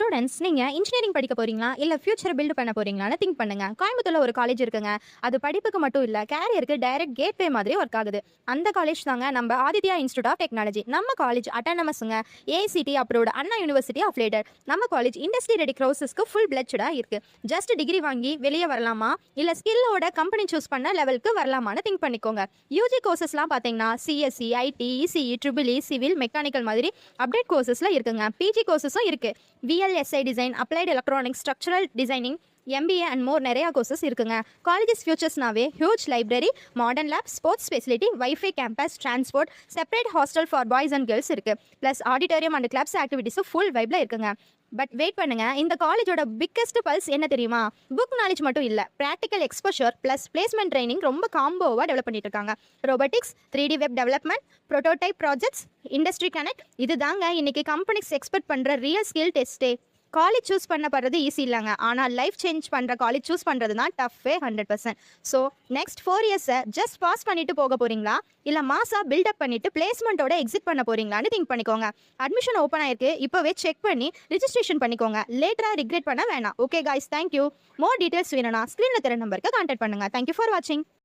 Students நீங்க engineering படிக்க போறீங்களா இல்ல ஃபியூச்சர் பில்ட் பண்ண போறீங்களான்னு திங்க் பண்ணுங்க. கோயம்புத்தூர்ல ஒரு காலேஜ் இருக்குங்க. அது படிப்புக்கு மட்டும் இல்ல கேரியருக்கு டைரக்ட் கேட்வே மாதிரி ஒர்க் ஆகுது. அந்த காலேஜ் தாங்க நம்ம ஆதித்யா இன்ஸ்டியூட் ஆஃப் டெக்னாலஜி. நம்ம காலேஜ் அட்டானமஸ்ங்க, ஏஐசிடி அப்ரூவ்டு, அண்ணா யூனிவர்சிட்டி அஃபிலியேட்டட். நம்ம காலேஜ் இண்டஸ்ட்ரி ரெடி கோர்சஸ்க்கு ஃபுல் பிளட்சடா இருக்கு. ஜஸ்ட் டிகிரி வாங்கி வெளியே வரலாமா இல்ல ஸ்கில்லோட கம்பெனி சூஸ் பண்ண லெவலுக்கு வரலாமான்னு திங்க் பண்ணிக்கோங்க. யூஜி கோர்சஸ்லாம் பார்த்தீங்கன்னா CSE, IT, ECE, triple E, civil, mechanical மாதிரி அப்டேட் கோர்சஸ்ல இருக்குங்க. பிஜி கோர்சஸும் இருக்கு. VLSI design, applied electronics, structural designing, MBA and more நிறையா கோர்சஸ் இருக்குங்க. காலேஜஸ் ஃபியூச்சர்ஸ்னாவே huge library, modern lab, sports facility, wifi campus, transport, separate hostel for boys and girls இருக்கு. Plus auditorium and clubs ஆக்டிவிட்டிஸும் full வைப்ல இருக்குங்க. But wait பண்ணுங்க, இந்த காலேஜோட பிக்கஸ்ட் பல்ஸ் என்ன தெரியுமா? புக் நாலேஜ் மட்டும் இல்ல, practical exposure plus placement training ரொம்ப காம்போவா டெவலப் பண்ணிட்டு இருக்காங்க. Robotics, 3D web development, prototype projects, industry connect, இதுதாங்க இன்னைக்கு கம்பெனிஸ் எக்ஸ்பெக்ட் பண்ற ரியல் ஸ்கில் டெஸ்ட்டே. காலேஜ் சூஸ் பண்ணப்படுறது ஈஸி இல்லைங்க, ஆனால் லைஃப் சேஞ்ச் பண்ணுற காலேஜ் சூஸ் பண்ணுறது தான் டஃப்பே 100%. ஸோ நெக்ஸ்ட் 4 இயர்ஸை ஜஸ்ட் பாஸ் பண்ணிட்டு போக போறீங்களா இல்லை மாசாக பில்டப் பண்ணிட்டு பிளேஸ்மெண்ட்டோட எக்ஸிட் பண்ண போறீங்களான்னு திங்க் பண்ணிக்கோங்க. அட்மிஷன் ஓப்பன் ஆயிருக்கு, இப்போவே செக் பண்ணி ரிஜிஸ்ட்ரேஷன் பண்ணிக்கோங்க. லேட்டராக ரிக்ரெட் பண்ண வேணாம். Okay guys, thank you. மோர் டீட்டெயில்ஸ் வேணும்னா ஸ்க்ரீனில் தெரிய நம்பருக்கு கான்டாக்ட் பண்ணுங்க. தேங்க்யூ ஃபார் வாட்சிங்.